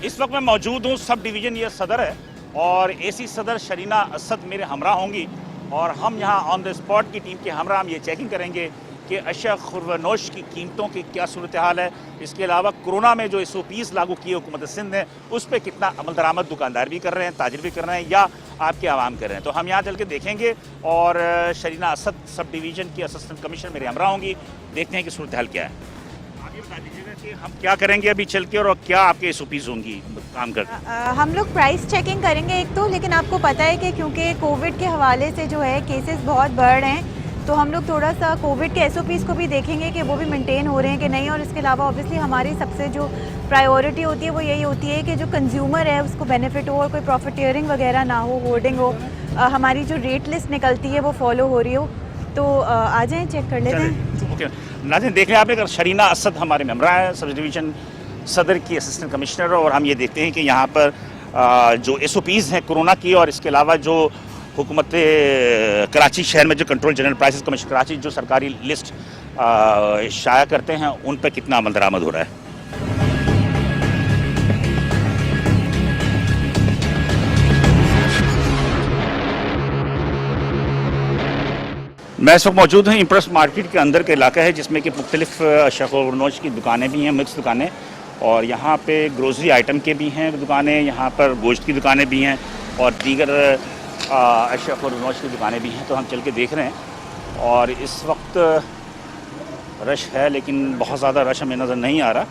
इस वक्त मैं मौजूद हूँ सब डिवीज़न ये सदर है और एसी सदर शरीना असद मेरे हमरा होंगी और हम यहाँ ऑन द स्पॉट की टीम के हमरा हम ये चेकिंग करेंगे कि अशिया खुर्वनोश की कीमतों की क्या सूरत हाल है। इसके अलावा कोरोना में जो SOPs लागू किए हुकूमत सिंध ने उस पर कितना अमल दरामद दुकानदार भी कर रहे हैं, ताजिर भी कर रहे हैं या आपके आवाम कर रहे हैं। तो हम यहाँ चल के देखेंगे और शरीना असद सब डिवीज़न की असिस्टेंट कमिश्नर मेरे हमरा होंगी, देखते हैं कि सूरत हाल क्या है। आगे बता दीजिएगा कि हम क्या करेंगे अभी चल के और क्या आपके SOPs होंगी काम कर। हम लोग प्राइस चेकिंग करेंगे एक तो, लेकिन आपको पता है कि क्योंकि कोविड के हवाले से जो है केसेस बहुत बढ़ रहे हैं तो हम लोग थोड़ा सा कोविड के SOPs को भी देखेंगे कि वो भी मेंटेन हो रहे हैं कि नहीं। और इसके अलावा ऑब्वियसली हमारी सबसे जो प्रायोरिटी होती है वो यही होती है कि जो कंज्यूमर है उसको बेनिफिट हो और कोई प्रॉफिटियरिंग वगैरह ना हो, होर्डिंग हो, हमारी जो रेट लिस्ट निकलती है वो फॉलो हो रही हो। तो आ जाएँ चेक कर लेते हैं। ओके नाज़रीन, देख रहे हैं आपने शरीना असद हमारे मेम्बर हैं, सब डिवीज़न सदर की असिस्टेंट कमिश्नर, और हम ये देखते हैं कि यहाँ पर जो SOPs हैं कोरोना की और इसके अलावा जो हुकूमत कराची शहर में जो control general prices commission Karachi जो सरकारी लिस्ट शाया करते हैं उन पर कितना अमल दरामद हो रहा है। मैं इस वक्त मौजूद हूँ इम्प्रेस मार्केट के अंदर का इलाका है जिसमें कि मुख्तलिफ अशिया खुर्वनोश की दुकानें भी हैं, मिक्स दुकानें, और यहाँ पे ग्रोसरी आइटम के भी हैं दुकानें, यहाँ पर गोश्त की दुकानें भी हैं और दीगर अशिया खुर्वनोश की दुकानें भी हैं। तो हम चल के देख रहे हैं और इस वक्त रश है लेकिन बहुत ज़्यादा रश हमें नज़र नहीं आ रहा।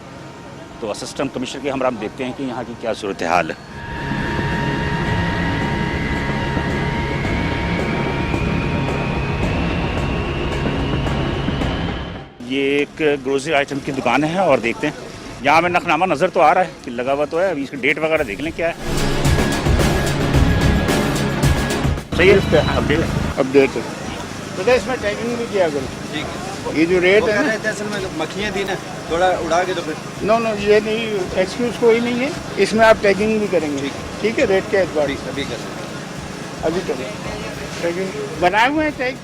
तो असिस्टेंट कमिश्नर के हम देखते हैं कि यहाँ की क्या सूरत हाल है। ये एक ग्रोसरी आइटम की दुकान है और देखते हैं, यहाँ में नखनामा नज़र तो आ रहा है कि लगा हुआ तो है, अभी इसकी डेट वगैरह देख लें क्या है। सही है, अपडेट है तो इसमें टैगिंग भी किया करो। ठीक है, ये जो रेट है मक्खियाँ थी ना, थोड़ा उड़ा के तो फिर नो ये नहीं, एक्सक्यूज़ कोई नहीं है, इसमें आप टैगिंग भी करेंगे। ठीक है, रेट के एतबार अभी कर अभी करें। टैगिंग बनाए हुए हैं,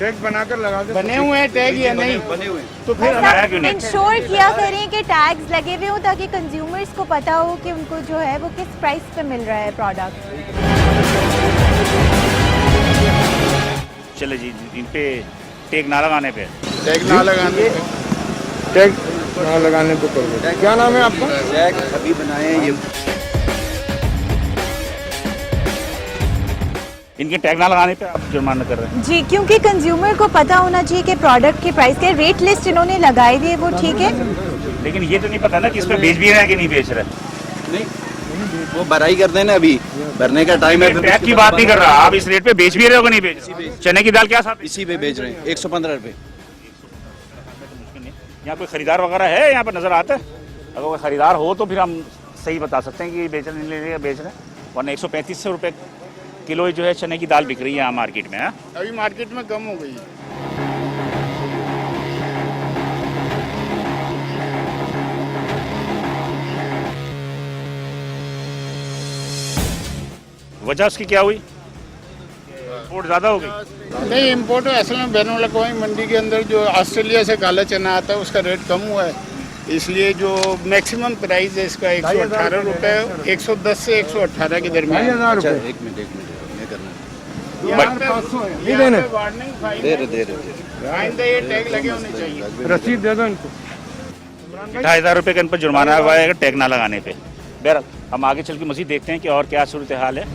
टैग बनाकर लगा दे, बने हुए हैं टैग या नहीं बने हुए तो फिर इंश्योर किया करें कि टैग्स लगे हुए हों ताकि कंज्यूमर्स को पता हो कि उनको जो है वो किस प्राइस पे मिल रहा है प्रोडक्ट। चले जी, इन पे टैग ना लगाने पे टैग ना लगाने पे करोगे। क्या नाम है आपका? टैग अभी बनाए हैं ये। इनके टैग ना लगाने पे आप जुर्माना कर रहे हैं जी, क्योंकि कंज्यूमर को पता होना चाहिए कि प्रोडक्ट के प्राइस के रेट लिस्ट इन्होंने लगाई हुई है वो ठीक है, लेकिन ये तो नहीं पता ना कि इसमें बेच भी रहे हैं कि नहीं बेच रहे। नहीं, वो भराई करते हैं ना, अभी भरने का टाइम है। टैग की बात नहीं कर रहा, आप इस रेट पे बेच भी रहे हो कि नहीं बेच रहे। चने की दाल क्या साहब इसी पे बेच रहे हैं 115 रुपये। यहाँ कोई खरीदार वगैरह है यहाँ पर नजर आता है? अगर कोई खरीदार हो तो फिर हम सही बता सकते हैं कि बेच रहे नहीं बेच रहे हैं, वरना 135 रुपये किलो जो है चने की दाल बिक रही है यहाँ मार्केट में। अभी मार्केट में कम हो गई है। वजह उसकी क्या हुई? इम्पोर्ट ज़्यादा हो गई? नहीं, इम्पोर्ट असल में बैनुल अक़वामी मंडी के अंदर जो ऑस्ट्रेलिया से काला चना आता है उसका रेट कम हुआ है, इसलिए जो मैक्सिमम प्राइस है इसका 118 रुपये, 110 से 118 के दरमियान। एक मिनट मैं करना दे रहे ये टैग लगे होने चाहिए। रसीद दे दो इनको। 2,500 रुपये का इन पर जुर्माना हुआ है टैग ना लगाने पे। बहरहाल हम आगे चल के मज़ीद देखते हैं कि और क्या सूरत हाल है।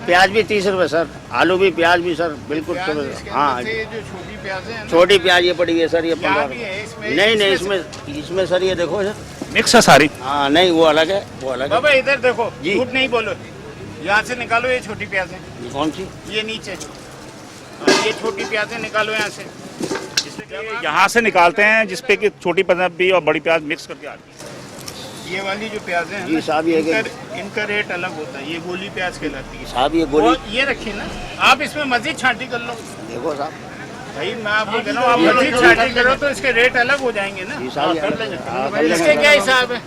प्याज भी 30 रुपये सर, आलू भी, प्याज भी सर, बिल्कुल। हाँ, ये जो छोटी प्याज है, छोटी प्याज ये पड़ी है सर, ये 15। नहीं इसमें सर ये देखो सर, मिक्स है सारी। हाँ नहीं, वो अलग है, वो अलग है। बाबा इधर देखो, जी। झूठ नहीं बोलो, यहाँ से निकालो, ये छोटी प्याज है। ये कौन सी? ये नीचे, ये छोटी प्याज है, निकालो यहाँ से। यहाँ से निकालते हैं जिसपे कि छोटी प्याज भी और बड़ी प्याज मिक्स करके आती है। ये वाली जो प्याज है जी साहब, ये इनका रेट अलग होता है, ये गोली प्याज कहलाती है साहब, ये गोली। ये रखिए ना, आप इसमें मजीद छांटी कर लो। देखो साहब, भाई मैं आपको कह रहा हूँ, आप मजीद छांटी करो तो इसके रेट अलग हो जाएंगे ना। जी साहब, इसके क्या हिसाब है?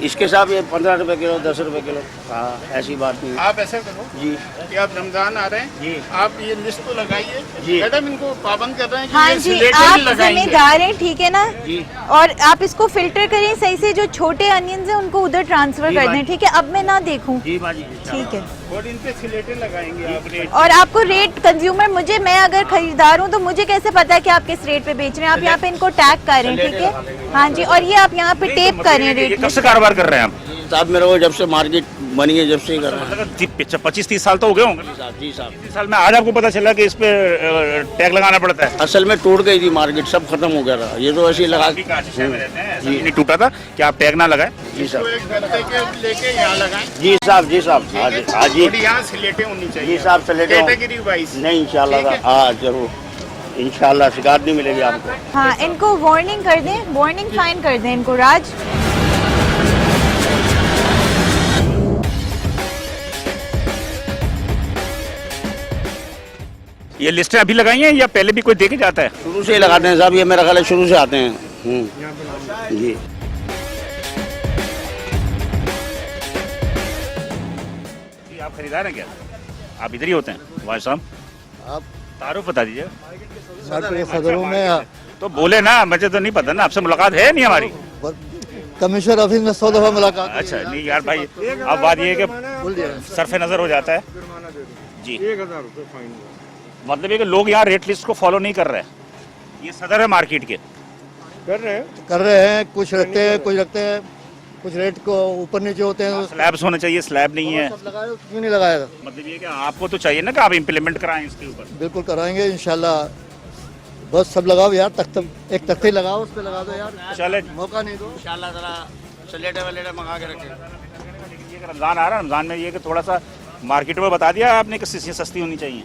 इसके साथ ये 15 रुपए किलो, 10 रुपए किलो। हाँ, ऐसी बात नहीं है। आप ऐसा करो जी कि आप रमजान आ रहे हैं जी। आप ये लिस्ट तो लगाइए जी। मैडम, इनको पाबंद कर रहे हैं कि हाँ ये जी, सिलेटेड आप ही लगाएंगे। जिम्मेदार हैं, ठीक है ना। जी और आप इसको फिल्टर करें सही से, जो छोटे अनियंस हैं उनको उधर ट्रांसफर जी, कर दें, बाजी। ठीक है। अब मैं ना देखूं, जी बाजी। ठीक है। और इन पे सिलेटेड लगाएंगे आप रेट। और आपको रेट कंज्यूमर, मुझे, मैं अगर खरीदार हूँ तो मुझे कैसे पता है कि आप किस रेट पे बेच रहे हैं। आप यहाँ पे इनको टैग करें, ठीक है। हाँ जी, और ये आप यहाँ पे टेप करें ये रेट। कब से कारोबार कर रहे हैं आप? साहब मेरे को जब से मार्केट बनी है जब से ही कर रहा हूँ। मतलब 25-30 साल तो हो गए होंगे। जी साहब। 30 साल में आज आपको पता चला कि इस पे टैग लगाना पड़ता है। असल में टूट गई थी मार्केट, सब खत्म हो गया था। ये तो ऐसे ही लगा अभी का शहर में रहते हैं, ऐसा नहीं टूटा था कि आप टैग ना लगाए। जी साहब। तो एक गत्ते के लेके यहाँ लगाएं। जी साहब, जी साहब। हाँ जी, हाँ जी। और यहाँ सिलेटें होनी चाहिए। जी साहब, सिलेटें हों। Category wise. नहीं इंशाल्लाह ठीक है। हाँ जरूर, इंशाल्लाह शिकायत नहीं मिलेगी आपको। हाँ, इनको वार्निंग कर दें, वार्निंग फाइन कर दें इनको। राज, ये लिस्टें अभी लगाई हैं या पहले भी कोई दे के जाता है? शुरू से ही लगाते हैं साहब, ये मेरा ख्याल है शुरू से आते हैं। जी ये आप खरीदार हैं क्या? आप इधर ही होते हैं भाई साहब? आप तारुफ बता दीजिए। मार्केट सदरों में तो बोले ना, मुझे तो नहीं पता ना, आपसे मुलाकात है नहीं हमारी। कमिश्नर ऑफिस में 100 दफा मुलाकात हुई अच्छा है। नहीं यार भाई, अब बात ये है कि बोल दिया। सरफे नज़र हो जाता है जी। मतलब ये कि लोग यहाँ रेट लिस्ट को फॉलो नहीं कर रहे हैं। ये सदर है मार्केट के। कर रहे हैं, कुछ रखते हैं, कुछ रखते हैं, कुछ रेट को ऊपर नीचे होते हैं। स्लैब्स होने चाहिए, स्लैब नहीं है। सब लगाए, क्यों नहीं लगाया? मतलब ये कि आपको तो चाहिए ना कि आप इम्प्लीमेंट कराएं इसके ऊपर। बिल्कुल कराएंगे इंशाल्लाह। बस सब लगाओ यार, एक तख्ती लगाओ, उस पे लगा दो यार, चले मौका नहीं दो। इंशाल्लाह जरा सलेटे वलेटे मंगा के रखें। ये कि रमज़ान आ रहा है, रमज़ान में ये कि थोड़ा सा मार्केट में बता दिया आपने कि चीज़ें सस्ती होनी चाहिए।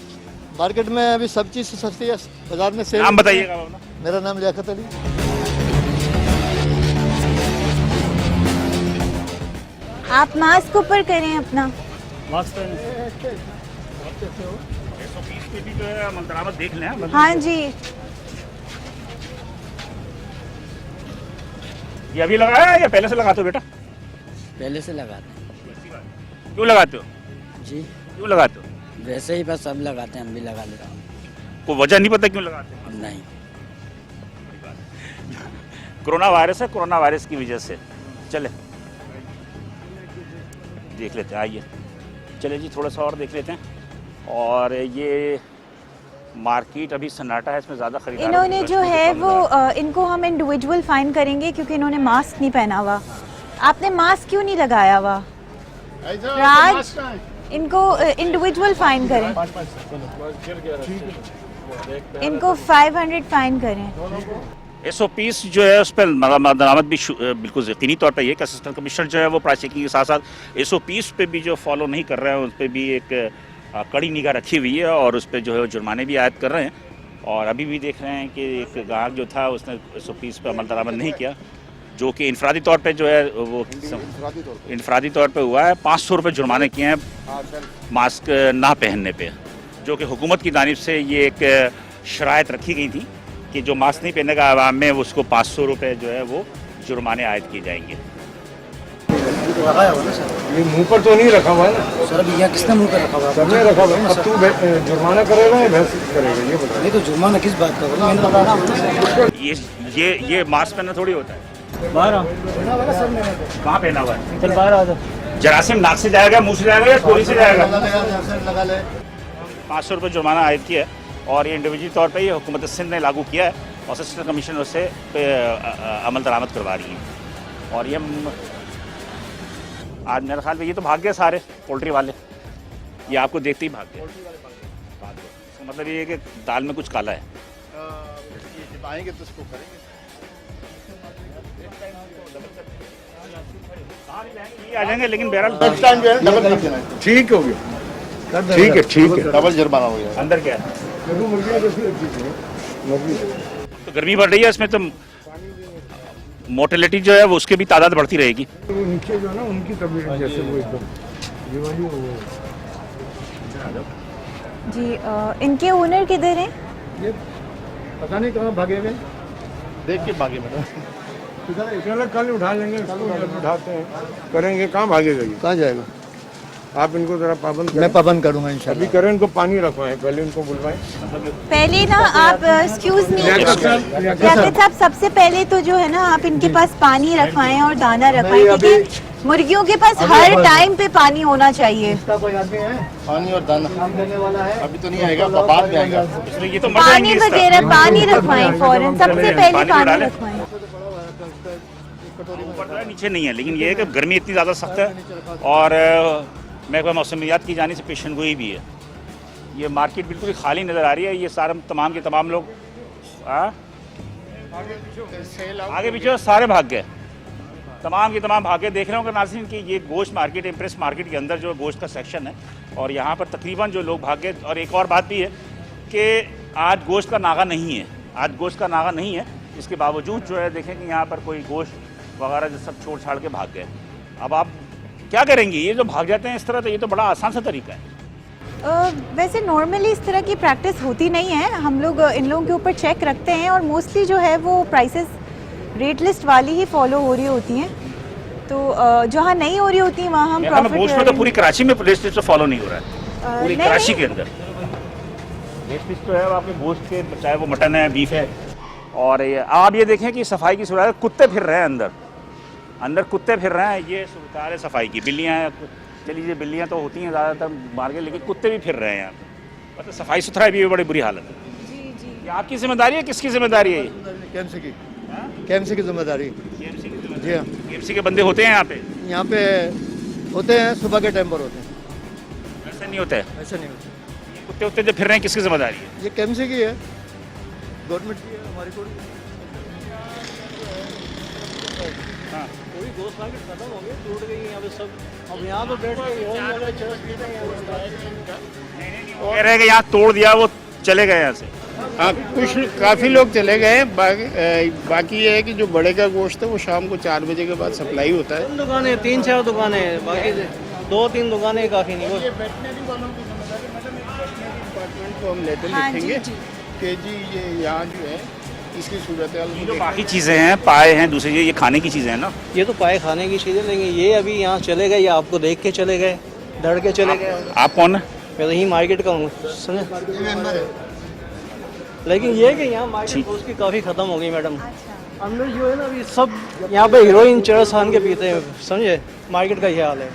मार्केट में अभी सब चीज़ सस्ती है, बाजार में सेल। नाम बताइएगा अपना। मेरा नाम लियाकत अली। आप मास्क ऊपर करें अपना। पे भी जो है मंतरामत देख लें। हाँ जी, ये अभी लगाया है या पहले से लगाते हो बेटा? पहले से लगाते हैं क्यों लगाते हो? जी, क्यों लगाते हो? वैसे ही बस सब लगाते हैं, हम भी लगा ले रहा हूँ। कोई वजह नहीं पता क्यों लगाते हो? नहीं, कोरोना वायरस है, कोरोना वायरस की वजह से। चले देख लेते हैं, आइए चले जी, थोड़ा सा और देख लेते हैं। और ये मार्केट अभी सन्नाटा है, इसमें ज़्यादा खरीदार। इन्होंने जो है वो इनको हम इंडिविजुअल फाइन करेंगे क्योंकि इन्होंने मास्क नहीं पहना हुआ। आपने मास्क क्यों नहीं लगाया हुआ? राज, इनको इंडिविजुअल फाइन करें, इनको 500 फाइन करें। SOPs जो है उस पर मदामत भी बिल्कुल यकीनी तौर पर ये कि असिस्टेंट कमिश्नर जो है वो प्राइस चेकिंग के साथ साथ SOPs पे भी जो फॉलो नहीं कर रहे हैं उस पर भी एक कड़ी निगाह रखी हुई है और उस पर जो है जुर्माने भी आयद कर रहे हैं। और अभी भी देख रहे हैं कि एक ग्राहक जो था उसने SOPs पर अमल दरामद नहीं किया, जो कि इनफरादी तौर पे जो है वो इनफरादी तौर पे हुआ है। 500 रुपये जुर्माने किए हैं मास्क ना पहनने पे, जो कि हुकूमत की जानिब से ये एक शराइत रखी गई थी कि जो मास्क नहीं पहनेगा आवाम में उसको 500 रुपये जो है वो जुर्माने आयद किए जाएंगे। लगाया हुआ ना सर, ये मुंह पर तो नहीं रखा हुआ है ना सर भैया किसने मुंह पे रखा हुआ? सबने रखा हुआ है। अब तू जुर्माना करेगा या बहस करेगा ये बता। नहीं तो जुर्माना किस बात का? मैंने बताया ना, ये मास्क पहनना थोड़ी होता है। बाहर कहाँ पहना हुआ है? चल बाहर आ जाओ। जरासीम नाक से जाएगा, मुंह से जाएगा या कोरी से जाएगा? लगा ले। 500 रुपये जुर्माना आयद किया है और ये इंडिविजुअल तौर पे ये हुकूमत सिंध ने लागू किया है और असिस्टेंट कमिश्नर से अमल दरामद करवा रही है। और ये आज मेरे ख्याल में ये तो भाग गए सारे पोल्ट्री वाले, ये आपको देखते ही भाग गए। तो मतलब ये है कि दाल में कुछ काला है। आएंगे तो उसको करेंगे। ये आ जाएंगे लेकिन बहरहाल नेक्स्ट टाइम जो है डबल कर देना है। ठीक हो गया, ठीक है। डबल जुर्माना हो गया। अंदर क्या है? तो गर्मी बढ़ रही है, इसमें तो मोर्टेलिटी जो है वो उसकी भी तादाद बढ़ती रहेगी। वो नीचे जो है ना उनकी तबीयत जैसे वो एकदम ये वाली वो जी, इनके ओनर किधर हैं? ये पता नहीं कहाँ भागे हुए, देख के भागे मैडम। चलो कल उठा लेंगे इसको, जब उठाते हैं करेंगे काम, भागेगा ये। कहाँ जाएगा? आप इनको जरा पाबंद मैं करें, पाबंद करूँगा अभी इंशाल्लाह। करें, इनको पानी रखवाएं, पहले उनको बुलवाएं। पहले ना आप एक्सक्यूज मी याकिब साहब, सबसे पहले तो जो है ना आप इनके पास पानी रखवाएं और दाना रखवाएं, क्योंकि मुर्गियों के पास हर टाइम पे पानी होना चाहिए। इसका कोई आदमी है पानी और दाना काम करने वाला है? अभी तो नहीं आएगा, बाद में आएगा। इसलिए ये तो मर पानी जाएंगे इस तरह। वगैरह पानी रखवाएं फौरन, सबसे पहले पानी पानी डालें। रखवाएं। ऊपर तो है, नीचे नहीं है, लेकिन ये है कि गर्मी इतनी ज़्यादा सख्त है और महकमा मौसमियात की जाने से पेशन गोई भी है। ये मार्केट बिल्कुल ही खाली नज़र आ रही है। ये सारे तमाम के तमाम लोग आगे पीछे सारे भाग गए, तमाम के तमाम भाग गए। देख रहे होंगे नाज़रीन कि ये गोश्त मार्केट, इम्प्रेस मार्केट के अंदर जो गोश्त का सेक्शन है और यहाँ पर तकरीबन जो लोग भाग गए। और एक और बात भी है कि आज गोश्त का नागा नहीं है, आज गोश्त का नागा नहीं है। इसके बावजूद जो है देखें कि यहाँ पर कोई गोश्त वगैरह जो सब छोड़ छाड़ के भाग गए। अब आप क्या करेंगे? ये जो भाग जाते हैं इस तरह, तो ये तो बड़ा आसान सा तरीका है। वैसे नॉर्मली इस तरह की प्रैक्टिस होती नहीं है, हम लोग इन लोगों के ऊपर चेक रखते हैं और मोस्टली जो है वो प्राइसेस रेट लिस्ट वाली ही फॉलो हो रही होती हैं। तो जहाँ नहीं हो रही होती वहाँ हम गोश्त में तो पूरी कराची में रेट लिस्ट फॉलो नहीं हो रहा है, पूरी नहीं, कराची नहीं। के अंदर रेट लिस्ट तो है आपके गोश्त के, चाहे वो मटन है, बीफ है। और ये आप ये देखें कि सफाई की सूरत है, कुत्ते फिर रहे हैं अंदर, अंदर कुत्ते फिर रहे हैं। ये सूरत है सफाई की। बिल्लियाँ हैं, चलिए बिल्लियाँ तो होती हैं ज़्यादातर मार्केट, लेकिन कुत्ते भी फिर रहे हैं यहाँ पर। मतलब सफाई सुथराई भी बड़ी बुरी हालत है। जी जी। ये आपकी जिम्मेदारी है, किसकी जिम्मेदारी है? केएमसी की, केएमसी की जिम्मेदारी। केएमसी की जिम्मेदारी। जी हाँ, केएमसी के बंदे होते हैं यहाँ पे? यहाँ पे होते हैं, सुबह के टाइम पर होते हैं, ऐसा नहीं होता है। ऐसा नहीं होता। ये कुत्ते उत्ते जो फिर रहे हैं, किसकी जिम्मेदारी है? ये केएमसी की है, गवर्नमेंट की है, हमारी थोड़ी। पूरी गोश्त मार्केट खत्म हो गई, टूट गई यहाँ पे सब। अब यहाँ पे बैठ के कह रहे हैं कि यहाँ तोड़ दिया, वो चले गए यहाँ से। हाँ, कुछ काफ़ी लोग चले गए। बाकी ये है कि जो बड़े का गोश्त है वो शाम को 4 बजे के बाद सप्लाई होता है। दुकानें 3-4 दुकानें हैं, बाकी 2-3 दुकानें काफ़ी नहीं। वेटनरी वालों की जिम्मेदारी, मैडम डिपार्टमेंट को हम लेटर हाँ, लिखेंगे जी, कि जी ये यहाँ जो है इसकी सूरत ये जो बाकी चीज़ें हैं, पाए हैं, दूसरी ये खाने की चीज़ें हैं ना। ये तो पाए खाने की चीज़ें, लेकिन ये अभी यहाँ चले गए, या आपको देख के चले गए, डर के चले गए। आप कौन है? मैं तो यही मार्केट का हूँ, समझे। लेकिन ये है कि यहाँ मार्केट गोश्त की काफ़ी ख़त्म हो गई मैडम। अंदर जो है ना अभी सब यहाँ पे हीरोइन चरस खान के पीते हैं, समझे। मार्केट का ये हाल है।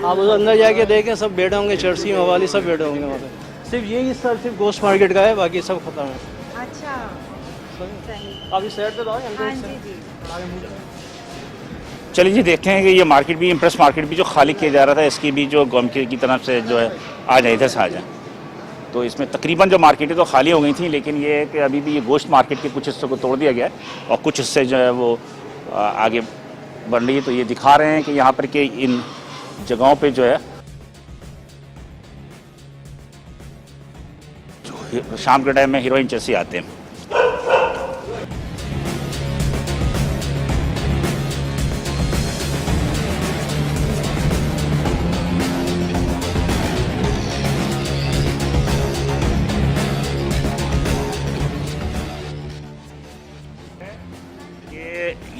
आप उधर अंदर जाके देखें, सब बैठे होंगे, चरसी मवाली सब बैठे होंगे वहाँ पे। सिर्फ यही हिस्सा सिर्फ गोश्त मार्केट का है, बाकी सब खत्म है। अच्छा, अभी साइड पे तो आए हाँ अंदर जी से। जी। चलिए जी, देखते हैं कि ये मार्केट भी, इम्प्रेस मार्केट भी जो खाली किया जा रहा था, इसकी भी जो गवर्नमेंट की तरफ से जो है आ जाए, इधर से आ जाए। तो इसमें तकरीबन जो मार्केटें तो खाली हो गई थी, लेकिन ये है कि अभी भी ये गोश्त मार्केट के कुछ हिस्सों को तोड़ दिया गया है और कुछ हिस्से जो है वो आगे बढ़ रही है। तो ये दिखा रहे हैं कि यहाँ पर कि इन जगहों पे जो है जो शाम के टाइम में हीरोइन चर्सी आते हैं।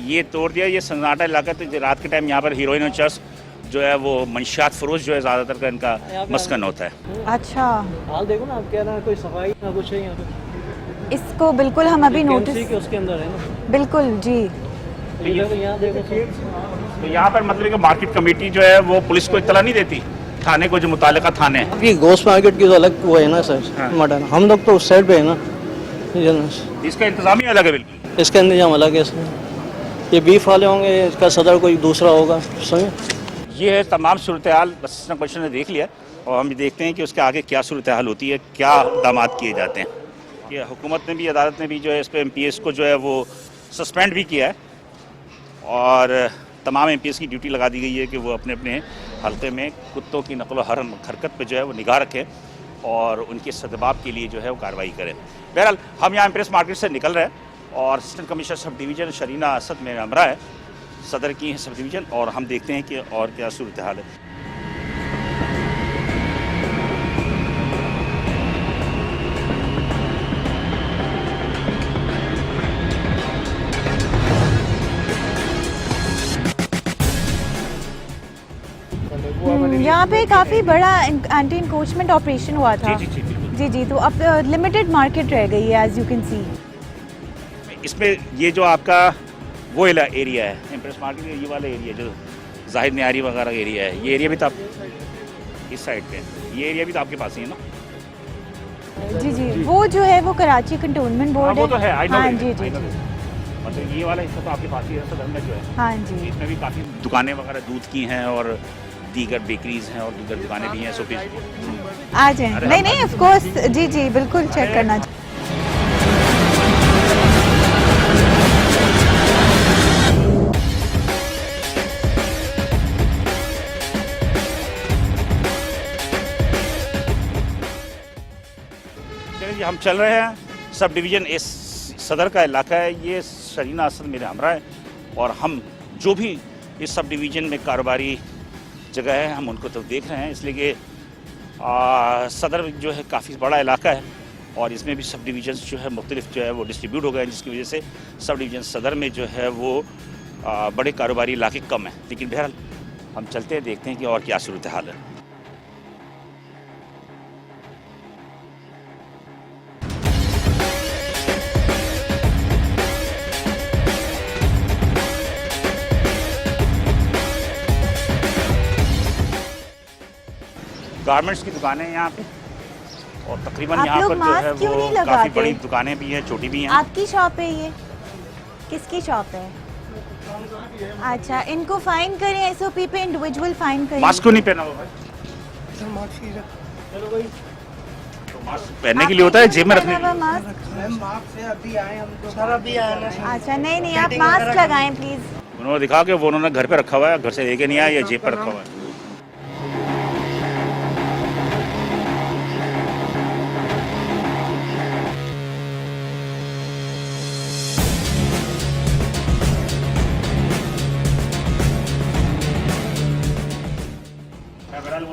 ये तोड़ दिया, ये सन्नाटा इलाका। तो रात के टाइम यहाँ पर हीरोइन और चर्स जो है वो मंशियात फरोश जो है ज़्यादातर का इनका मस्कन होता है। अच्छा, हाल देखो ना, आप कह रहे हैं कोई सफाई ना कुछ है यहाँ पे। इसको बिल्कुल हम अभी केएमसी नोटिस, के उसके अंदर है ना। बिल्कुल जी। तो यहाँ देखो तो यहाँ पर मतलब कि मार्केट कमेटी जो है वो पुलिस को इत्तला नहीं देती, थाने को, जो मुतालिका थाने हैं। अभी गोश्त मार्केट की तो अलग वो है ना सर, हाँ। मटन। हम लोग तो उस साइड पे है ना, इसका इंतजाम ही अलग है बिल्कुल। इसका इंतजाम अलग है इसमें। ये बीफ वाले होंगे, इसका सदर कोई दूसरा होगा, समझे। ये है तमाम सूरत हाल, असिस्टेंट कमिश्नर ने देख लिया और हम देखते हैं कि उसके आगे क्या सूरत हाल होती है, क्या इक़दाम किए जाते हैं। कि हुकूमत ने भी, अदालत ने भी जो है इस पर MPS को जो है वो सस्पेंड भी किया है और तमाम MPS की ड्यूटी लगा दी गई है कि वो अपने अपने हल्के में कुत्तों की नकल व हरकत पर जो है वो निगाह रखें और उनके सदबाब के लिए जो है वो कार्रवाई करें। बहरहाल हम यहाँ इम्प्रेस मार्केट से निकल रहे हैं और assistant commissioner sub division Sharina Asad मेरे हमरा है, सदर की है सब डिवीज़न, और हम देखते हैं कि और क्या सूरत हाल है। यहाँ पे काफ़ी बड़ा एंटी इंक्रोचमेंट ऑपरेशन हुआ था। जी जी बिल्कुल। जी जी, तो अब लिमिटेड मार्केट रह गई है एज यू कैन सी। इसमें ये जो आपका वो एरिया है इम्प्रेस मार्केट, ये वाला एरिया जो जाहिद न्यारी वगैरह एरिया है, ये एरिया भी तो आप इस साइड पे, ये एरिया भी तो आपके पास ही है ना? जी जी, वो जो है वो कराची कंटोनमेंट बोर्ड वो तो है, I know हाँ it, ji I ji know ji, it। मतलब ये वाला हिस्सा तो आपके पास ही है सदर में जो है, हाँ जी। इसमें भी काफ़ी दुकानें वगैरह दूध की हैं और दीगर बेकरीज हैं और दीगर दुकानें भी हैं। सो आ जाए, नहीं नहीं ऑफ कोर्स, जी जी बिल्कुल चेक करना चाहिए। चलिए जी, हम चल रहे हैं सब डिवीज़न इस सदर का इलाका है, ये शरीना असद मेरे हमरा है और हम जो भी इस सब डिवीज़न में कारोबारी जगह है हम उनको तो देख रहे हैं, इसलिए कि सदर जो है काफ़ी बड़ा इलाका है और इसमें भी सब डिवीज़न्स जो है मुख्तलिफ जो है वो डिस्ट्रीब्यूट हो गए हैं, जिसकी वजह से सब डिवीज़न सदर में जो है वो बड़े कारोबारी इलाके कम हैं। लेकिन बहरहाल हम चलते हैं, देखते हैं कि और क्या सूरत हाल है। गारमेंट्स की दुकानें हैं यहाँ पे और तकरीबन आप यहाँ लोग पर जो मास्क है क्यों वो नहीं काफ़ी लगाते? बड़ी दुकानें भी हैं, छोटी भी हैं। आपकी शॉप है ये? किसकी शॉप है? अच्छा, इनको फाइन करें, एसओपी पे इंडिविजुअल फाइन करें। मास्क क्यों नहीं पहना हुआ भाई? तो मास्क पहनने के लिए होता है, जेब में रखने के लिए। अच्छा नहीं नहीं, आप मास्क लगाएं प्लीज। उन्होंने दिखा कि वो उन्होंने घर पे रखा हुआ है, घर से लेके नहीं आया या जेब पर रखा हुआ है।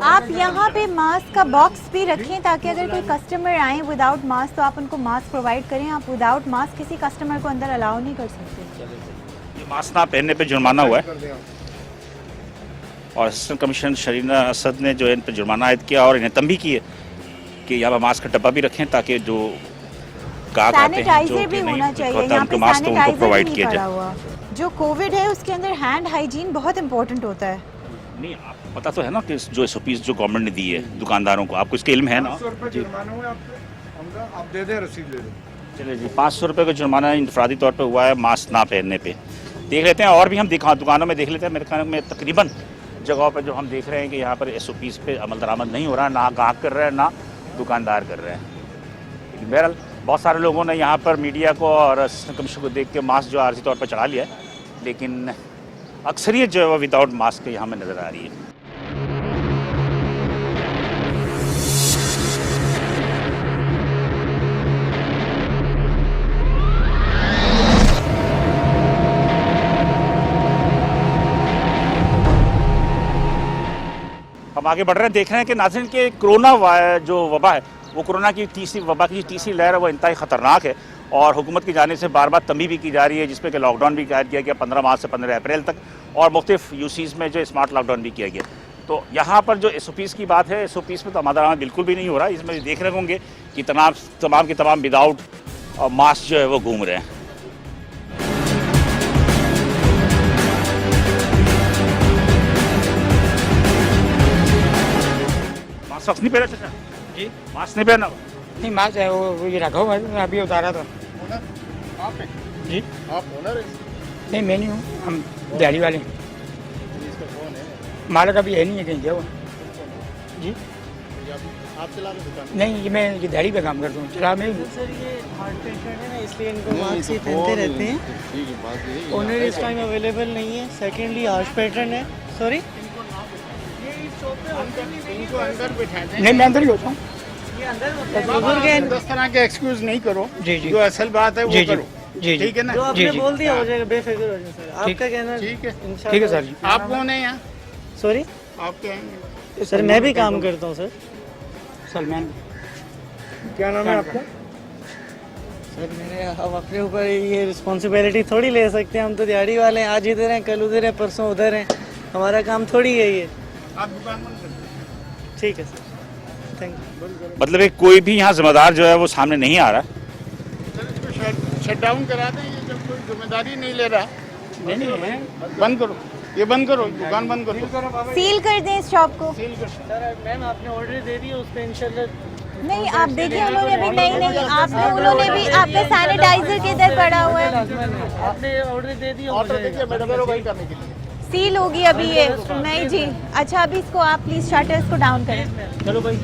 आप यहाँ पे मास्क का बॉक्स भी रखें ताकि अगर कोई कस्टमर आए विदाउट मास्क तो आप उनको मास्क प्रोवाइड करें। आप विदाउट मास्क किसी कस्टमर को अंदर अलाउ नहीं कर सकते। ये मास्क ना पहनने पे जुर्माना हुआ है और असिस्टेंट कमिश्नर शरीना असद ने जो है इन पर जुर्माना आयद किया और इन्हें तंबीह की है कि यहाँ पर मास्क का डब्बा भी रखें ताकि जो गाहक आते हैं जो सैनिटाइजर भी होना चाहिए, यहाँ पे मास्क तो उनको सैनिटाइजर प्रोवाइड नहीं किया पड़ा जाए। हुआ। जो कोविड है उसके अंदर हैंड हाइजीन बहुत इंपॉर्टेंट होता है। नहीं, आपको पता तो है ना कि जो SOPs जो गवर्नमेंट ने दी है दुकानदारों को, आपको इसका इल्म है ना? आप दे दें, रसीद ले लें। चलिए जी, 500 रुपये का जुर्माना इंफरादी तौर पे हुआ है मास्क ना पहनने पे। देख लेते हैं और भी हम दुकानों में देख लेते हैं। मेरे ख्याल में तकरीबन जगहों पर जो हम देख रहे हैं कि यहाँ पर SOPs पे अमल दरामद नहीं हो रहा है, ना गाहक कर रहे हैं ना दुकानदार कर रहे हैं। लेकिन बहरहाल बहुत सारे लोगों ने यहाँ पर मीडिया को और असिस्टेंट कमिश्नर को देख के मास्क जो आर्जी तौर पर चढ़ा लिया है, लेकिन अक्सरियत जो है वो विदाउट मास्क के यहाँ में नज़र आ रही है। हम आगे बढ़ रहे हैं, देख रहे हैं कि नाज़रीन के कोरोना जो वबा है वो कोरोना की तीसरी लहर है वो इंतहाई ख़तरनाक है और हुकूमत की जानिब से बार बार तंबीह भी की जा रही है, जिसमें कि लॉकडाउन भी किया गया 15 मार्च से 15 अप्रैल तक और मुख्तलिफ यूसीज़ में जो स्मार्ट लॉकडाउन भी किया गया। तो यहाँ पर जो SOPs की बात है, SOPs में तो अमल बिल्कुल भी नहीं हो रहा। इसमें देख रहे होंगे कि तमाम के तमाम विदाउट मास्क जो है वो घूम रहे हैं। मास्क नहीं पहना चाचा जी? मास्क नहीं पहना? नहीं मास्क है वो ये रखा हुआ है, अभी उतारा था। आप हैं? जी आप ओनर हैं? नहीं मैं नहीं हूँ, हम दिहाड़ी वाले हैं। इसका कौन है? मालिक अभी है नहीं है, कहीं गया हुआ। जी आप चला रहे दुकान? नहीं, ये मैं ये दिहाड़ी पे काम करता हूँ, चला मैं ही। सर ये हार्ट पेशेंट है ना, इसलिए इनको मास्क ही पहनते रहते हैं। ओनर इस टाइम अवेलेबल नहीं है। सेकेंडली हार्ट पेशेंट है। सॉरी, इनको अंदर बिठा दें। नहीं मैं अंदर ही होता हूँ। बुजुर्ग हैं, इस तरह के एक्सक्यूज नहीं करो। जी जी जो असल बात है वो जी जी करो। जी जी ठीक है ना? जो जी, आपने जी। बोल दिया हो जाएगा, बेफिक्र हो जाए सर। आपका कहना ठीक है। ठीक है सर जी। आप कौन है यहाँ? सॉरी आप क्या हैं? सर, मैं भी काम करता हूँ सर। सलमान। क्या नाम है आपका? सर मेरे अब अपने ऊपर ये रिस्पॉन्सिबिलिटी थोड़ी ले सकते हैं। हम तो दिहाड़ी वाले हैं, आज इधर हैं कल उधर हैं परसों उधर हैं, हमारा काम थोड़ी है ये। आप दुकान बंद कर दो। ठीक है सर, थैंक यू। मतलब एक कोई भी यहाँ जिम्मेदार जो है वो सामने नहीं आ रहा। शट डाउन करा दें, ये जब कोई जिम्मेदारी नहीं ले रहा। नहीं बंद करो, ये बंद करो, दुकान बंद करो। सील कर दें इस शॉप को। सर मैम आपने ऑर्डर दे दिया, उस पर इंशाल्लाह। नहीं आप देखिए उन्होंने भी नहीं आप उन्होंने भी आपका सैनिटाइजर किधर पड़ा हुआ है। आपने ऑर्डर दे दिया, ऑर्डर देखिए मैडम वही करने के लिए। सील होगी अभी ये। नहीं जी, अच्छा अभी इसको आप प्लीज शटर्स को डाउन करें। चलो भाई।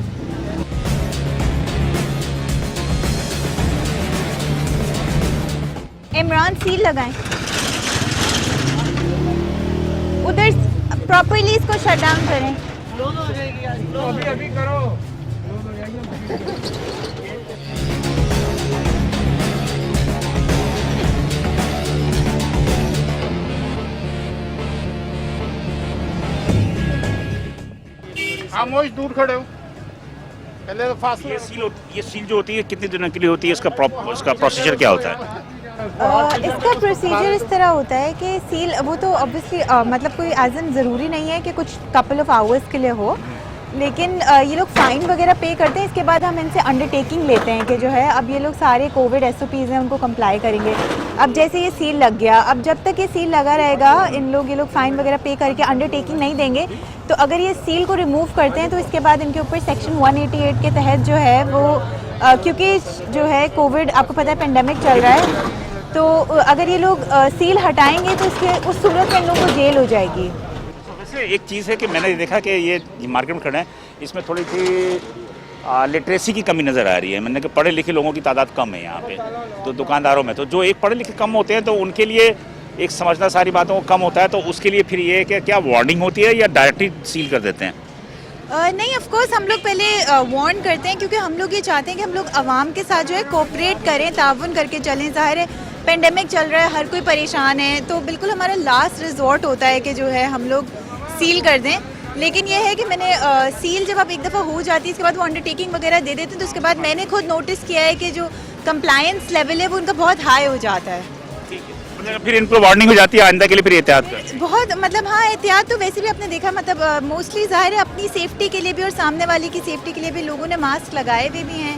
इमरान सील लगाएं, उधर प्रॉपर्ली इसको शट डाउन करें। क्लोज हो जाएगी आज, अभी करो। खामोश दूर खड़े हो, पहले तो फासला। ये सील जो होती है कितने दिनों के लिए होती है? इसका प्रोसीजर क्या होता है? इसका प्रोसीजर इस तरह होता है कि सील वो तो ऑब्वियसली मतलब कोई एज एन ज़रूरी नहीं है कि कुछ कपल ऑफ आवर्स के लिए हो, लेकिन ये लोग फ़ाइन वगैरह पे करते हैं। इसके बाद हम इनसे अंडरटेकिंग लेते हैं कि जो है अब ये लोग सारे कोविड SOPs हैं उनको कंप्लाई करेंगे। अब जैसे ये सील लग गया, अब जब तक ये सील लगा रहेगा ये लोग फ़ाइन वगैरह पे करके अंडरटेकिंग नहीं देंगे, तो अगर ये सील को रिमूव करते हैं तो इसके बाद इनके ऊपर सेक्शन 188 के तहत जो है वो क्योंकि जो है कोविड आपको पता है पेंडेमिक चल रहा है, तो अगर ये लोग सील हटाएंगे तो उसके उस सूरत में इन लोगों को जेल हो जाएगी। वैसे एक चीज़ है कि मैंने देखा कि ये मार्केट में खड़े हैं, इसमें थोड़ी सी लिटरेसी की कमी नज़र आ रही है। मैंने कि पढ़े लिखे लोगों की तादाद कम है यहाँ पे, तो दुकानदारों में तो जो एक पढ़े लिखे कम होते हैं तो उनके लिए एक समझना सारी बातों को कम होता है, तो उसके लिए फिर ये कि क्या वार्निंग होती है या डायरेक्टली सील कर देते हैं? नहीं ऑफ कोर्स हम लोग पहले वार्न करते हैं, क्योंकि हम लोग ये चाहते हैं कि हम लोग आवाम के साथ जो है कोऑपरेट करें, ताउन करके चलें। ज़ाहिर है पेंडेमिक चल रहा है, हर कोई परेशान है, तो बिल्कुल हमारा लास्ट रिजॉर्ट होता है कि जो है हम लोग सील कर दें। लेकिन ये है कि मैंने सील जब आप एक दफ़ा हो जाती है इसके बाद वो अंडरटेकिंग वगैरह दे देते हैं, तो उसके बाद मैंने खुद नोटिस किया है कि जो कंप्लायंस लेवल है वो उनका बहुत हाई हो जाता है। फिर इनको वार्निंग हो जाती है आइंदा के लिए, फिर एहतियात कर बहुत मतलब हाँ एहतियात तो वैसे भी आपने देखा मतलब मोस्टली ज़ाहिर है अपनी सेफ्टी के लिए भी और सामने वाले की सेफ्टी के लिए भी लोगों ने मास्क लगाए हुए भी हैं।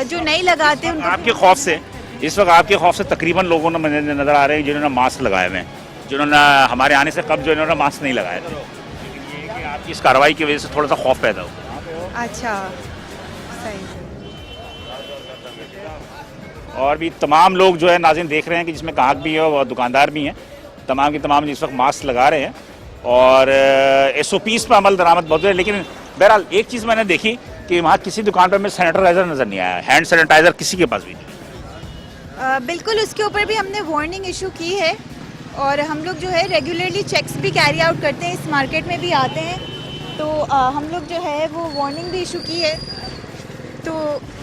जो नहीं लगाते उनको आपके खौफ से, इस वक्त आपके खौफ से तकरीबन लोगों ने मुझे नज़र आ रहे हैं जिन्होंने मास्क लगाए हुए हैं, जिन्होंने हमारे आने से कब जो इन्होंने मास्क नहीं लगाए थे। ये कि आपकी इस कार्रवाई की वजह से थोड़ा सा खौफ पैदा हो। अच्छा सही। और भी तमाम लोग जो है नाज़रीन देख रहे हैं कि जिसमें ग्राहक भी है और दुकानदार भी हैं, तमाम के तमाम जिस वक्त मास्क लगा रहे हैं और SOPs पर अमल दरामद बहुत है। लेकिन बहरहाल एक चीज़ मैंने देखी कि वहाँ किसी दुकान पर में सैनिटाइज़र नज़र नहीं आया, हैंड सैनिटाइज़र किसी के पास भी नहीं। बिल्कुल उसके ऊपर भी हमने वार्निंग इशू की है और हम लोग जो है रेगुलरली चेक्स भी कैरी आउट करते हैं, इस मार्केट में भी आते हैं, तो हम लोग जो है वो वार्निंग भी इशू की है, तो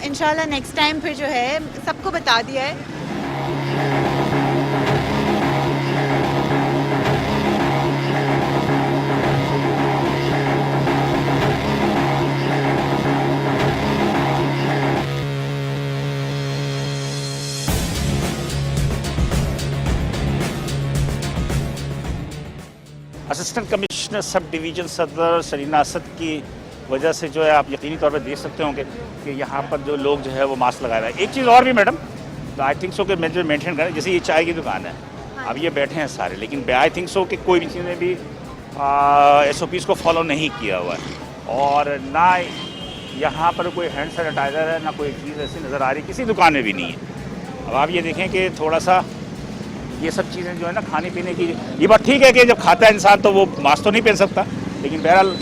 इंशाल्लाह नेक्स्ट टाइम फिर जो है सबको बता दिया है। असिस्टेंट कमिश्नर सब डिवीज़न सदर शरीना असद की वजह से जो है आप यकीनी तौर पर देख सकते होंगे कि यहाँ पर जो लोग जो है वो मास्क लगाए हुए हैं। एक चीज़ और भी मैडम, तो आई थिंक सो कि मैं जो मेंशन करें, जैसे ये चाय की दुकान है, अब ये बैठे हैं सारे, लेकिन आई थिंक सो कि कोई भी चीज़ ने भी SOPs को फॉलो नहीं किया हुआ है और ना यहाँ पर कोई हैंड सैनिटाइज़र है, ना कोई चीज़ ऐसी नज़र आ रही किसी दुकान में भी नहीं है। अब आप ये देखें कि थोड़ा सा ये सब चीज़ें जो है ना खाने पीने की, ये बात ठीक है कि जब खाता है इंसान तो वो मास्क तो नहीं पहन सकता, लेकिन बहरहाल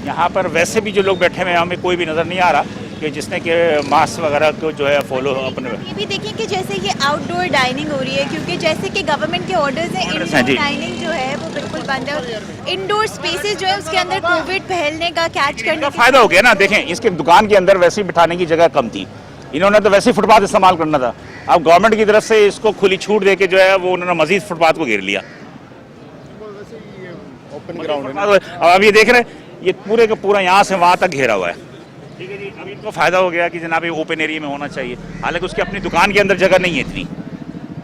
यहाँ पर वैसे भी जो लोग बैठे हुए हैं हमें कोई भी नज़र नहीं आ रहा कि जिसने कि मास्क वगैरह को जो है फॉलो अपने। ये भी देखिए कि जैसे ये आउटडोर डाइनिंग हो रही है, क्योंकि जैसे कि गवर्नमेंट के ऑर्डर्स हैं, इंडोर डाइनिंग जो है वो बिल्कुल बंद है। इंडोर स्पेसेस जो है उसके अंदर कोविड फैलने का कैच करने का फ़ायदा हो गया ना। देखें इसके दुकान के अंदर वैसे ही बिठाने की जगह कम थी, इन्होंने तो वैसे ही फुटपाथ इस्तेमाल करना था, अब गवर्नमेंट की तरफ से इसको खुली छूट दे के जो है वो उन्होंने मजीद फुटपाथ को घेर लिया। ओपन ग्राउंड है। अब आप ये देख रहे हैं ये पूरे का पूरा यहाँ से वहाँ तक घेरा हुआ है। ठीक है जी, अब इनको फ़ायदा हो गया कि जनाब ये ओपन एरिया में होना चाहिए, हालांकि उसकी अपनी दुकान के अंदर जगह नहीं है इतनी,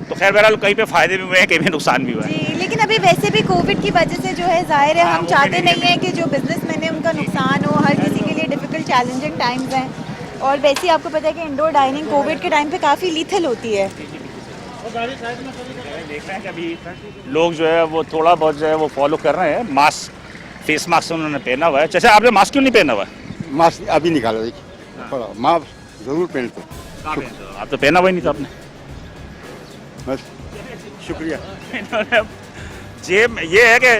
तो खैर बहरहाल कहीं पे फ़ायदे भी हुए हैं, कहीं पे नुकसान भी हुआ है। जी, लेकिन अभी वैसे भी कोविड की वजह से जो है जाहिर है हम चाहते नहीं हैं कि जो बिजनेसमैन है उनका नुकसान हो, हर किसी के लिए चैलेंजिंग टाइम्स हैं, और वैसे ही आपको पता है कि इंडोर डाइनिंग कोविड के टाइम पे काफ़ी लीथल होती है। देख रहे हैं कि अभी लोग जो है वो थोड़ा बहुत जो है वो फॉलो कर रहे हैं। मास्क, फेस मास्क उन्होंने पहना हुआ है। चाचा आपने मास्क क्यों नहीं पहना हुआ है? मास्क अभी निकाला देखिए, मास्क जरूर पहनते। आप तो पहना हुआ ही नहीं था आपने। बस शुक्रिया। इन्होंने जेब में ये है कि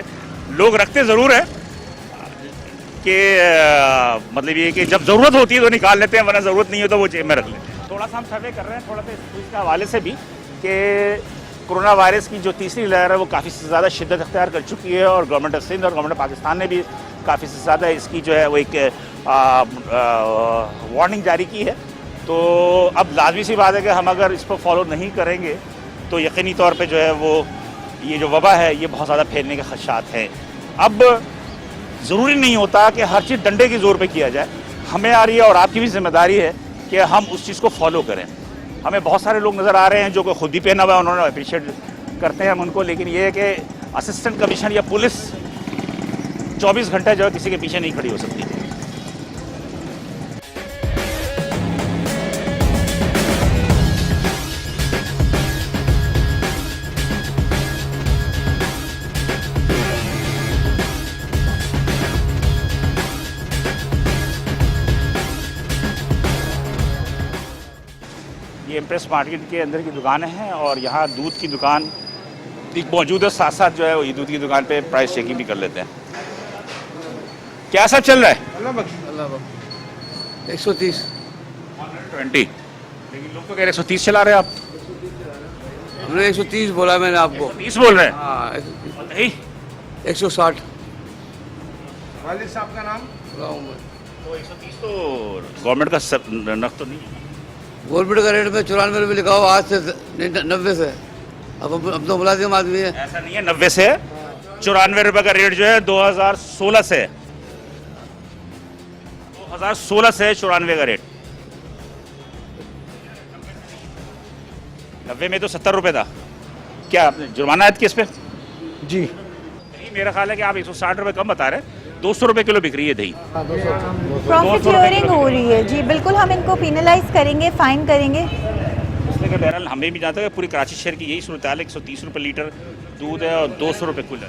लोग रखते ज़रूर है कि मतलब ये कि जब ज़रूरत होती है तो निकाल लेते हैं, वरना ज़रूरत नहीं हो तो वो जेब में रख लेते हैं। थोड़ा सा हम सर्वे कर रहे हैं थोड़ा सा इसके हवाले से भी कि कोरोना वायरस की जो तीसरी लहर है वो काफ़ी से ज़्यादा शिद्दत अख्तियार कर चुकी है, और गवर्नमेंट ऑफ सिंध और गवर्नमेंट पाकिस्तान ने भी काफ़ी से ज़्यादा इसकी जो है वो एक वार्निंग जारी की है। तो अब लाजमी सी बात है कि हम अगर इस पर फॉलो नहीं करेंगे तो यकीनी तौर पे जो है वो ये जो वबा है ये बहुत ज़्यादा फैलने के खदशात हैं। अब ज़रूरी नहीं होता कि हर चीज़ डंडे के ज़ोर पे किया जाए। हमें आ रही है और आपकी भी जिम्मेदारी है कि हम उस चीज़ को फॉलो करें। हमें बहुत सारे लोग नज़र आ रहे हैं जो कि खुद भी पहना हुआ है, उन्होंने अप्रिशिएट करते हैं हम उनको, लेकिन ये है कि असिस्टेंट कमिश्नर या पुलिस 24 घंटे जो है किसी के पीछे नहीं खड़ी हो सकती। ये इम्प्रेस मार्केट के अंदर की दुकानें हैं और यहाँ दूध की दुकान मौजूद है, साथ साथ जो है वो दूध की दुकान पे प्राइस चेकिंग भी कर लेते हैं। क्या सब चल रहा है? 130 120, लेकिन लोग तो कह रहे 130 चला रहे हैं आप। हमने 130 बोला मैंने आपको। 30 बोल रहे हैं? हाँ, नहीं 160। वालिद साहब का नाम? तो 130 तो गवर्नमेंट का नर्क तो नहीं है। गवर्नमेंट का रेट में 94 रुपये लिखा हुआ, आज से 90 से। अब तो मुलाजिम आदमी है। ऐसा नहीं है, 90 से 94 रुपये का रेट जो है 2016 से 2016 से 94 का रेट। 90 में तो 70 रुपये था। क्या आपने जुर्माना आयद किस पे? जी नहीं, मेरा ख्याल है कि आप 160 रुपये कम बता रहे हैं। 200 रुपये किलो बिक रही है दही। प्रॉफिटियरिंग हो रही है जी, बिल्कुल हम इनको पेनलाइज करेंगे, फाइन करेंगे। इसलिए कि बहरहाल हमें भी जानते हैं कि पूरी कराची शहर की यही सूरत हाल है। 130 रुपये लीटर दूध है और 200 रुपये कुल है।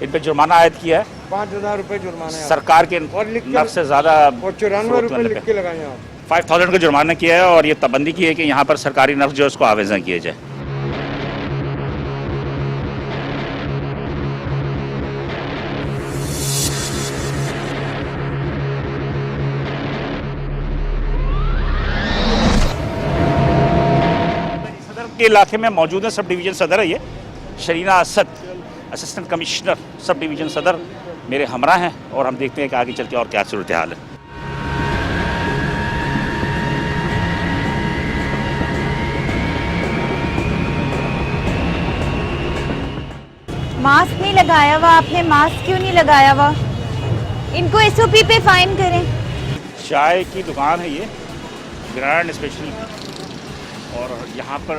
इन पर जुर्माना आयद किया है 5000 रुपये जुर्माना है सरकार के नफ्स से ज़्यादा, और 94 रुपये लिख के लगाए आप। 5000 का जुर्माना किया है और ये पाबंदी की है कि यहाँ पर सरकारी नफ्स जो है उसको आवेज़ा किया जाए। के इलाके में मौजूद है, सब डिवीज़न सदर है ये Sharina Asad, assistant commissioner sub division Sadar मेरे हमरा हैं, और हम देखते हैं कि आगे चल के और क्या सूरत हाल है। मास्क नहीं लगाया हुआ आपने, मास्क क्यों नहीं लगाया हुआ? इनको एसओपी पे फाइन करें। चाय की दुकान है ये ग्रैंड स्पेशल, और यहाँ पर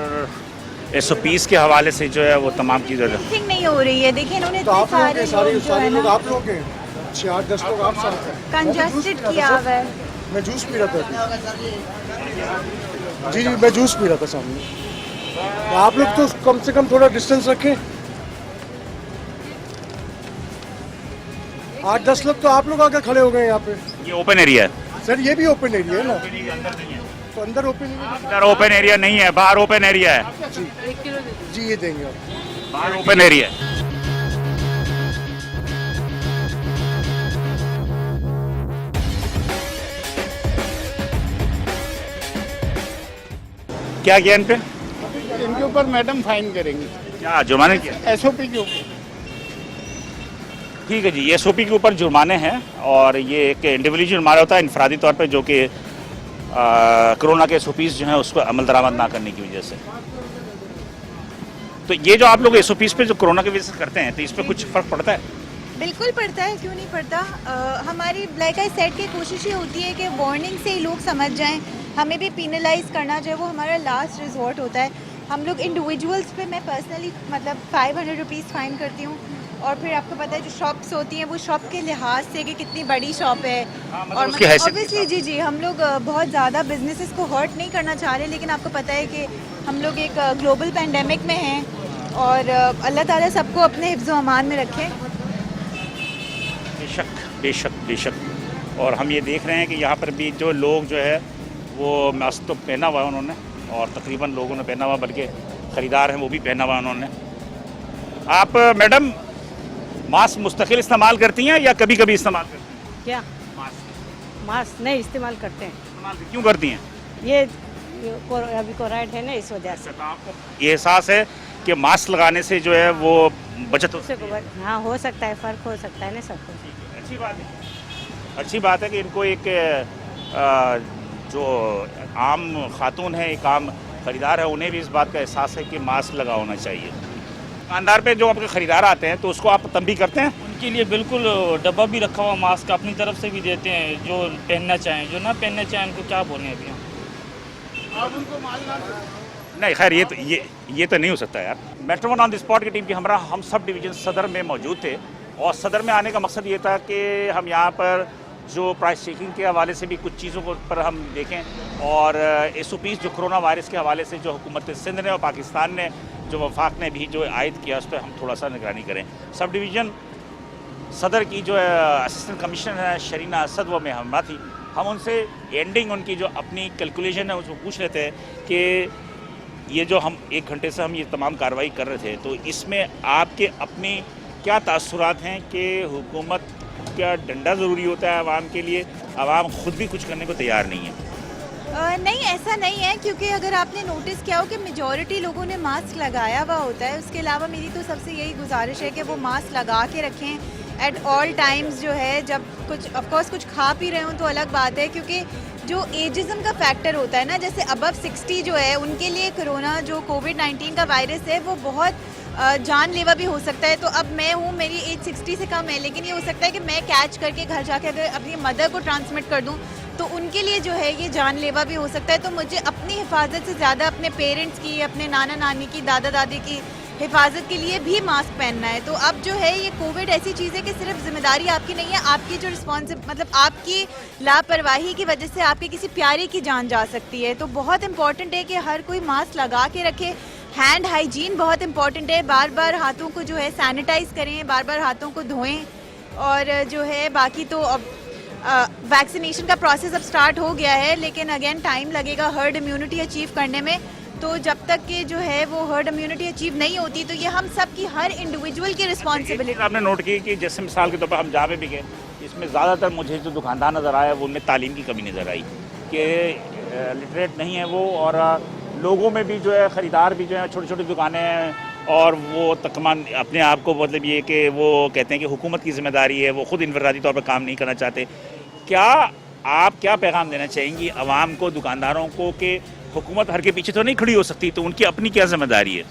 SOPs के हवाले से जो है वो तमाम चीज़ें थिंग नहीं हो रही है। देखिए इन्होंने तो आप लोग के सारे जो है ना आप लोग हैं 6-10 लोग आप साथ हैं। कंजस्टेड किया हुआ है। मैं जूस पी रहा था। जी मैं जूस पी रहा था सामने। तो आप लोग तो कम से कम थोड़ा डिस्टेंस रखें। 8-10 लोग तो आप लोग आकर खड़े हो गए यहाँ पे। ये ओपन एरिया है सर, ये भी ओपन एरिया है ना? तो अंदर ओपन एरिया? अंदर ओपन एरिया नहीं है, बाहर ओपन एरिया है। जी ये देंगे आप। बाहर ओपन एरिया है। क्या किया इन पे? इनके ऊपर मैडम फाइन करेंगे। क्या जुर्माने किया? SOP के ऊपर। ठीक है जी, ये SOP के ऊपर जुर्माने हैं, और ये एक इंडिविजुअल जुर्माना होता है इनफरादी तौर पे, जो कि कोरोना के SOPs जो हैं उसको अमल दरामद ना करने की वजह से। तो ये जो आप लोग SOPs पे जो कोरोना की वजह से करते हैं, तो इस पर कुछ फ़र्क पड़ता है? बिल्कुल पड़ता है, क्यों नहीं पड़ता। हमारी लाइक आई सेड की कोशिश ये होती है कि वार्निंग से ही लोग समझ जाएं। हमें भी पेनलाइज करना जो है वो हमारा लास्ट रिजॉर्ट होता है। हम लोग इंडिविजुअल्स पे मैं पर्सनली मतलब 500 रुपीज़ फ़ाइन करती हूँ, और फिर आपको पता है जो शॉप्स होती हैं वो शॉप के लिहाज से कि कितनी बड़ी शॉप है। मतलब और उसकी हैसियत के ऑब्वियसली जी जी हम लोग बहुत ज़्यादा बिजनेसेस को हर्ट नहीं करना चाह रहे, लेकिन आपको पता है कि हम लोग एक ग्लोबल पैंडेमिक में हैं और अल्लाह ताला सबको अपने हिफ्ज़ व अमान में रखें। बेशक बेशक बेशक। और हम ये देख रहे हैं कि यहाँ पर भी जो लोग जो है वो मास्क तो पहना हुआ है उन्होंने, और तकरीबन लोगों ने पहना हुआ, बल्कि ख़रीदार हैं वो भी पहना हुआ उन्होंने। आप मैडम मास्क मुस्तकिल इस्तेमाल करती हैं या कभी कभी इस्तेमाल करती हैं? क्या मास्क मास्क नहीं इस्तेमाल करते हैं? इस्तेमाल क्यों करती हैं? ये अभी कोराइड है ना, इस वजह से। तो आपको ये एहसास है कि मास्क लगाने से जो है वो बचत हो सकती है? हाँ, हो सकता है, फ़र्क हो सकता है ना सबको। अच्छी बात है, अच्छी बात है कि इनको एक जो आम खातून है, एक आम ख़रीदार है, उन्हें भी इस बात का एहसास है कि मास्क लगा होना चाहिए। दुकानदार पे जो आपके ख़रीदार आते हैं तो उसको आप तंबीह करते हैं? उनके लिए बिल्कुल डब्बा भी रखा हुआ मास्क अपनी तरफ से भी देते हैं, जो पहनना चाहें, जो ना पहनना चाहें उनको क्या बोलें अभी हम। नहीं खैर, ये तो नहीं हो सकता यार। Metro one on the spot की टीम की हमरा हम सब डिवीज़न सदर में मौजूद थे, और सदर में आने का मकसद ये था कि हम यहाँ पर जो प्राइस चेकिंग के हवाले से भी कुछ चीज़ों पर हम देखें, और SOPs जो कोरोना वायरस के हवाले से जो हुकूमत सिंध ने और पाकिस्तान ने, जो वफाक ने भी जो आयद किया, उस पर हम थोड़ा सा निगरानी करें। सब डिवीज़न सदर की जो असिस्टेंट कमिश्नर है शरीना असद, वो में हमरा थी। हम उनसे एंडिंग उनकी जो अपनी कैलकुलेशन है उसको पूछ रहे थे कि ये जो हम 1 घंटे से हम ये तमाम कार्रवाई कर रहे थे, तो इसमें आपके अपनी क्या तासुरात हैं कि हुकूमत का डंडा ज़रूरी होता है आवाम के लिए, आवाम खुद भी कुछ करने को तैयार नहीं है? नहीं, ऐसा नहीं है, क्योंकि अगर आपने नोटिस किया हो कि मेजॉरिटी लोगों ने मास्क लगाया हुआ होता है। उसके अलावा मेरी तो सबसे यही गुजारिश है कि वो मास्क लगा के रखें एट ऑल टाइम्स। जो है जब कुछ ऑफकोर्स कुछ खा पी रहे हों तो अलग बात है, क्योंकि जो एजिज़म का फैक्टर होता है ना, जैसे अबव 60 जो है उनके लिए कोरोना जो कोविड-19 का वायरस है वो बहुत जानलेवा भी हो सकता है। तो अब मैं हूँ, मेरी एज 60 से कम है, लेकिन ये हो सकता है कि मैं कैच करके घर जाके अगर अपनी मदर को ट्रांसमिट कर दूँ तो उनके लिए जो है ये जानलेवा भी हो सकता है। तो मुझे अपनी हिफाजत से ज़्यादा अपने पेरेंट्स की, अपने नाना नानी की, दादा दादी की हिफाजत के लिए भी मास्क पहनना है। तो अब जो है ये कोविड ऐसी चीज़ है कि सिर्फ जिम्मेदारी आपकी नहीं है, आपकी जो मतलब आपकी लापरवाही की वजह से आपके किसी प्यारे की जान जा सकती है। तो बहुत इंपॉर्टेंट है कि हर कोई मास्क लगा के रखे। हैंड हाइजीन बहुत इंपॉर्टेंट है, बार बार हाथों को जो है सैनिटाइज़ करें, बार बार हाथों को धोएं। और जो है बाकी तो अब वैक्सीनेशन का प्रोसेस अब स्टार्ट हो गया है, लेकिन अगेन टाइम लगेगा हर्ड इम्यूनिटी अचीव करने में। तो जब तक कि जो है वो हर्ड इम्यूनिटी अचीव नहीं होती, तो ये हम सब की, हर इंडिविजुअल की रिस्पॉन्सिबिलिटी। आपने नोट की कि जैसे मिसाल के तौर पर हम जहाँ पे भी गए, इसमें ज़्यादातर मुझे जो दुकानदार नज़र आया वो उनमें तालीम की कमी नज़र आई कि लिटरेट नहीं है वो, और लोगों में भी जो है ख़रीदार भी जो है छोटी छोटी दुकानें हैं, और वो तकमान अपने आप को मतलब ये कि वो कहते हैं कि हुकूमत की ज़िम्मेदारी है, वो ख़ुद इनफरादी तौर पर काम नहीं करना चाहते। क्या आप क्या पैगाम देना चाहेंगी आवाम को, दुकानदारों को, कि हुकूमत हर के पीछे तो नहीं खड़ी हो सकती, तो उनकी अपनी क्या ज़िम्मेदारी है?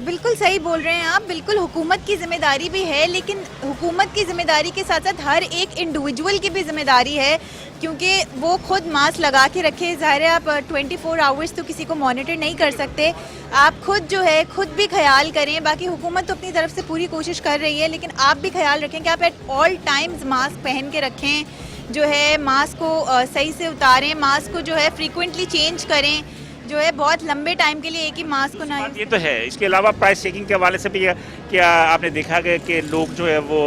बिल्कुल सही बोल रहे हैं आप। बिल्कुल हुकूमत की ज़िम्मेदारी भी है, लेकिन हुकूमत की ज़िम्मेदारी के साथ साथ हर एक इंडिविजुअल की भी ज़िम्मेदारी है, क्योंकि वो खुद मास्क लगा के रखे। ज़ाहिर है आप 24 आवर्स तो किसी को मॉनिटर नहीं कर सकते, आप खुद जो है खुद भी ख्याल करें। बाकी हुकूमत तो अपनी तरफ से पूरी कोशिश कर रही है, लेकिन आप भी ख्याल रखें कि आप एट ऑल टाइम्स मास्क पहन के रखें, जो है मास्क को सही से उतारें, मास्क को जो है फ्रीक्वेंटली चेंज करें, जो है बहुत लंबे टाइम के लिए एक ही मास्क को ना। ये तो है। इसके अलावा प्राइस चेकिंग के हवाले से भी क्या आपने देखा कि लोग जो है वो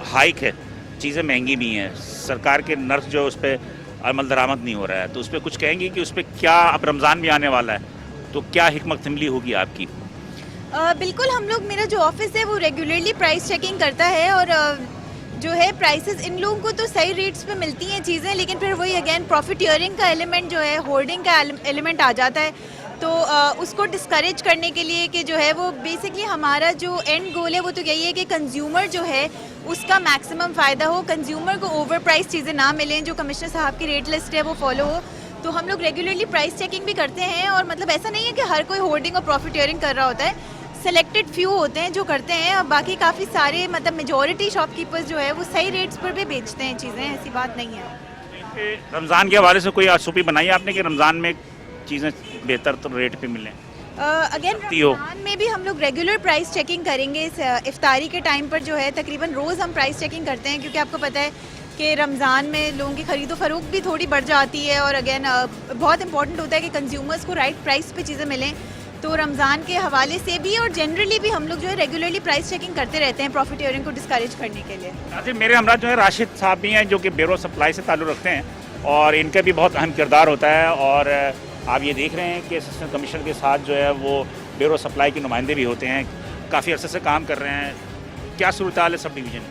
हाइक है, चीज़ें महंगी भी हैं, सरकार के नर्स जो उस पर अमल दरामद नहीं हो रहा है, तो उस पर कुछ कहेंगे कि उस पर क्या, अब रमज़ान भी आने वाला है, तो क्या हिकमत अमली होगी आपकी? बिल्कुल, हम लोग, मेरा जो ऑफिस है वो रेगुलरली प्राइस चेकिंग करता है, और जो है प्राइसेस इन लोगों को तो सही रेट्स पे मिलती हैं चीज़ें, लेकिन फिर वही अगेन प्रॉफिटियरिंग का एलिमेंट जो है, होर्डिंग का एलिमेंट आ जाता है। तो उसको डिस्करेज करने के लिए कि जो है वो बेसिकली हमारा जो एंड गोल है वो तो यही है कि कंज्यूमर जो है उसका मैक्सिमम फ़ायदा हो, कंज्यूमर को ओवर प्राइस चीज़ें ना मिलें, जो कमिश्नर साहब की रेट लिस्ट है वो फॉलो हो। तो हम लोग रेगुलरली प्राइस चेकिंग भी करते हैं, और मतलब ऐसा नहीं है कि हर कोई होर्डिंग और प्रॉफिटियरिंग कर रहा होता है, सेलेक्टेड फ्यू होते हैं जो करते हैं, और बाकी काफ़ी सारे मतलब मेजॉरिटी शॉपकीपर्स जो है वो सही रेट्स पर भी बेचते हैं चीज़ें, ऐसी बात नहीं है। रमज़ान के हवाले से कोई SOP बनाई है आपने कि रमज़ान में चीज़ें बेहतर तो रेट पे मिलें? अगेन हो। रमज़ान में भी हम लोग रेगुलर प्राइस चेकिंग करेंगे। इस इफ्तारी के टाइम पर जो है तकरीबन रोज़ हम प्राइस चेकिंग करते हैं, क्योंकि आपको पता है कि रमज़ान में लोगों की ख़रीदो फरोख्त भी थोड़ी बढ़ जाती है, और अगेन बहुत इंपॉर्टेंट होता है कि कंज्यूमर्स को राइट प्राइस पे चीज़ें मिलें। तो रमज़ान के हवाले से भी और जनरली भी हम लोग जो है रेगुलरली प्राइस चेकिंग करते रहते हैं प्रॉफिटियरिंग को डिस्करेज करने के लिए। नाज़रीन, मेरे हमरा जो है राशिद साहब भी हैं, जो कि ब्यूरो सप्लाई से ताल्लुक़ रखते हैं, और इनका भी बहुत अहम किरदार होता है। और आप ये देख रहे हैं कि असिस्टेंट कमिश्नर के साथ जो है वो ब्यूरो सप्लाई के नुमाइंदे भी होते हैं, काफ़ी अरसे से काम कर रहे हैं। क्या सूरत हाल है सब डिवीज़न?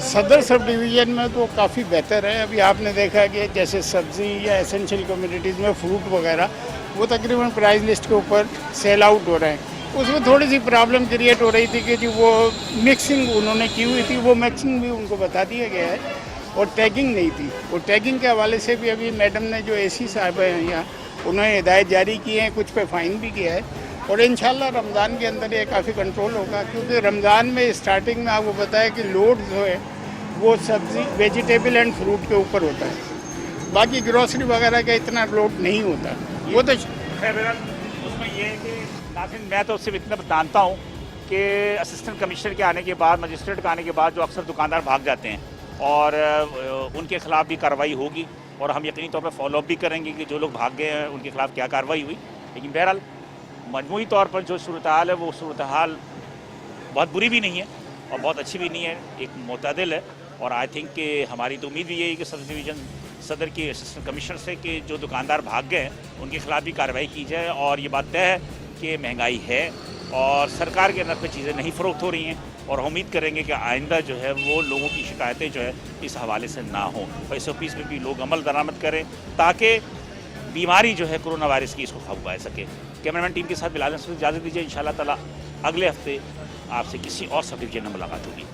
सदर सब डिवीज़न में तो काफ़ी बेहतर है। अभी आपने देखा कि जैसे सब्ज़ी या एसेंशियल कम्युनिटीज़ में फ्रूट वगैरह वो तकरीबन प्राइस लिस्ट के ऊपर सेल आउट हो रहे हैं। उसमें थोड़ी सी प्रॉब्लम क्रिएट हो रही थी कि जो वो मिक्सिंग उन्होंने की हुई थी, वो मिक्सिंग भी उनको बता दिया गया है, और टैगिंग नहीं थी। और टैगिंग के हवाले से भी अभी मैडम ने जो एसी साहब हैं यहाँ, उन्होंने हिदायत जारी की हैं, कुछ पे फ़ाइन भी किया है। और इंशाल्लाह रमज़ान के अंदर ये काफ़ी कंट्रोल होगा, क्योंकि रमज़ान में स्टार्टिंग में आपको बताया कि लोड जो है वो सब्ज़ी वेजिटेबल एंड फ्रूट के ऊपर होता है, बाकी ग्रोसरी वगैरह का इतना लोड नहीं होता। वो तो उसमें ये है कि नाज़रीन, मैं तो सिर्फ इतना जानता हूँ कि असिस्टेंट कमिश्नर के आने के बाद, मजिस्ट्रेट के आने के बाद जो अक्सर दुकानदार भाग जाते हैं, और उनके ख़िलाफ़ भी कार्रवाई होगी, और हम यकीनी तौर पर फॉलोअप भी करेंगे कि जो लोग भाग गए हैं उनके खिलाफ़ क्या कार्रवाई हुई। लेकिन बहरहाल मजमूई तौर पर जो सूरत हाल है, वो सूरत हाल बहुत बुरी भी नहीं है और बहुत अच्छी भी नहीं है, एक मुतदिल है। और आई थिंक कि हमारी तो उम्मीद भी यही है कि सब डिवीज़न सदर के असिस्टेंट कमिश्नर से कि जो दुकानदार भाग गए हैं उनके खिलाफ़ भी कार्रवाई की जाए। और ये बात तय है कि महंगाई है और सरकार के नर्फ पे चीज़ें नहीं फ़रोख्त हो रही हैं, और हम उम्मीद करेंगे कि आइंदा जो है वो लोगों की शिकायतें जो है इस हवाले से ना हों, और SOPs में भी लोग अमल दरामद करें, ताकि बीमारी जो है कोरोना वायरस की, इसको काबू पा सके। कैमरामैन टीम के साथ बिलाल से इजाज़त दीजिए। इंशाअल्लाह ताला अगले हफ्ते आपसे किसी और सब डिवीजन में मुलाकात होगी।